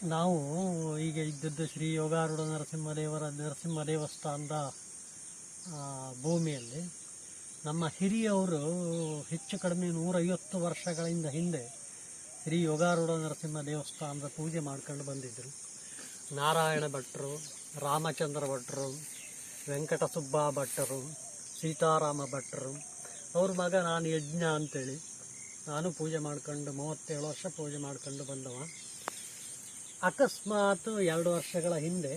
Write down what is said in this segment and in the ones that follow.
ನಾವು ಈಗ ಇದ್ದದ್ದು ಶ್ರೀ ಯೋಗಾರೂಢ ನರಸಿಂಹ ದೇವಸ್ಥಾನದ ಭೂಮಿಯಲ್ಲಿ ನಮ್ಮ ಹಿರಿಯವರು ಹೆಚ್ಚು ಕಡಿಮೆ 150 ವರ್ಷಗಳಿಂದ ಹಿಂದೆ ಶ್ರೀ ಯೋಗಾರೂಢ ನರಸಿಂಹ ದೇವಸ್ಥಾನದ ಪೂಜೆ ಮಾಡ್ಕೊಂಡು ಬಂದಿದ್ದರು. ನಾರಾಯಣ ಭಟ್ರು, ರಾಮಚಂದ್ರ ಭಟ್ರು, ವೆಂಕಟಸುಬ್ಬ ಭಟ್ಟರು, ಸೀತಾರಾಮ ಭಟ್ರು, ಅವ್ರ ಮಗ ನಾನು ಯಜ್ಞ ಅಂತೇಳಿ ನಾನು ಪೂಜೆ ಮಾಡ್ಕೊಂಡು 37 ವರ್ಷ ಪೂಜೆ ಮಾಡ್ಕೊಂಡು ಬಂದವ. ಅಕಸ್ಮಾತ್ 2 ವರ್ಷಗಳ ಹಿಂದೆ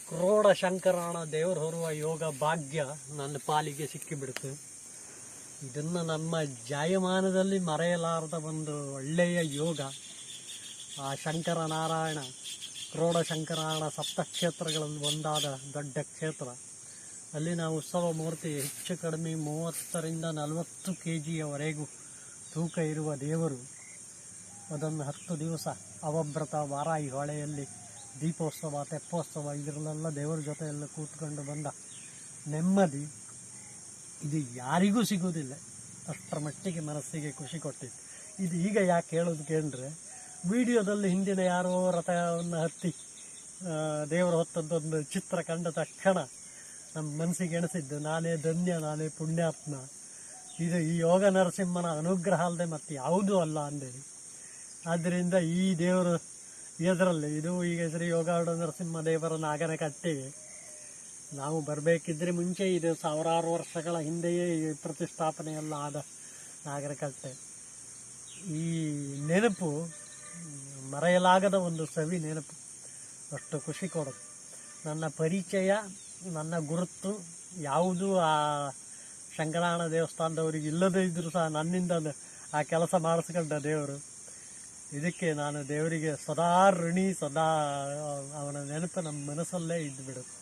ಕ್ರೋಡ ಶಂಕರಾಣ ದೇವರು ಹೊರುವ ಯೋಗ ಭಾಗ್ಯ ನನ್ನ ಪಾಲಿಗೆ ಸಿಕ್ಕಿಬಿಡ್ತು. ಇದನ್ನು ನಮ್ಮ ಜಾಯಮಾನದಲ್ಲಿ ಮರೆಯಲಾರದ ಒಂದು ಒಳ್ಳೆಯ ಯೋಗ. ಆ ಶಂಕರ ನಾರಾಯಣ ಕ್ರೋಡ ಶಂಕರಾಣ ಸಪ್ತಕ್ಷೇತ್ರಗಳಲ್ಲಿ ಒಂದಾದ ದೊಡ್ಡ ಕ್ಷೇತ್ರ. ಅಲ್ಲಿ ನಾವು ಉತ್ಸವ ಮೂರ್ತಿ ಹೆಚ್ಚು ಕಡಿಮೆ 30ರಿಂದ 40 kgಯವರೆಗೂ ತೂಕ ಇರುವ ದೇವರು. ಅದನ್ನು 10 ದಿವಸ ಅವಭ್ರತ ವಾರಾಯಿ ಹೊಳೆಯಲ್ಲಿ ದೀಪೋತ್ಸವ, ತೆಪ್ಪೋತ್ಸವ ಇದರಲ್ಲೆಲ್ಲ ದೇವರ ಜೊತೆಯೆಲ್ಲ ಕೂತ್ಕೊಂಡು ಬಂದ ನೆಮ್ಮದಿ ಇದು ಯಾರಿಗೂ ಸಿಗೋದಿಲ್ಲ. ಅಷ್ಟರ ಮಟ್ಟಿಗೆ ಮನಸ್ಸಿಗೆ ಖುಷಿ ಕೊಟ್ಟಿತ್ತು. ಇದು ಈಗ ಯಾಕೆ ಹೇಳೋದಕ್ಕೆ ಅಂದರೆ, ವಿಡಿಯೋದಲ್ಲಿ ಹಿಂದಿನ ಯಾರೋ ರಥವನ್ನು ಹತ್ತಿ ದೇವರ ಹೊತ್ತದ್ದೊಂದು ಚಿತ್ರ ಕಂಡ ತಕ್ಷಣ ನಮ್ಮ ಮನಸ್ಸಿಗೆ ಎಣಿಸಿದ್ದು ನಾನೇ ಧನ್ಯ, ನಾನೇ ಪುಣ್ಯಾತ್ಮ, ಇದು ಈ ಯೋಗ ನರಸಿಂಹನ ಅನುಗ್ರಹ ಅಲ್ಲದೆ ಮತ್ತು ಯಾವುದೂ ಅಲ್ಲ ಅಂದೇಳಿ. ಆದ್ದರಿಂದ ಈ ದೇವರು ಇದರಲ್ಲಿ ಇದು ಈಗ ಶ್ರೀ ಯೋಗಾರೂಢ ನರಸಿಂಹ ದೇವರ ನಾಗನಕಟ್ಟೆಗೆ ನಾವು ಬರಬೇಕಿದ್ರೆ ಮುಂಚೆ ಇದು 1000 ವರ್ಷಗಳ ಹಿಂದೆಯೇ ಪ್ರತಿಷ್ಠಾಪನೆಯೆಲ್ಲ ಆದ ನಾಗನಕಟ್ಟೆ. ಈ ನೆನಪು ಮರೆಯಲಾಗದ ಒಂದು ಸವಿ ನೆನಪು, ಅಷ್ಟು ಖುಷಿ ಕೊಡುತ್ತೆ. ನನ್ನ ಪರಿಚಯ, ನನ್ನ ಗುರುತು ಯಾವುದೂ ಆ ಶಂಕರಾಣ ದೇವಸ್ಥಾನದವರಿಗೆ ಇಲ್ಲದೇ ಇದ್ದರೂ ಸಹ ನನ್ನಿಂದ ಆ ಕೆಲಸ ಮಾಡಿಸ್ಕೊಂಡ ದೇವರು. ಇದಕ್ಕೆ ನಾನು ದೇವರಿಗೆ ಸದಾ ಋಣಿ, ಸದಾ ಅವನ ನೆನಪು ನಮ್ಮ ಮನಸ್ಸಲ್ಲೇ ಇದ್ದು ಬಿಡುತ್ತೆ.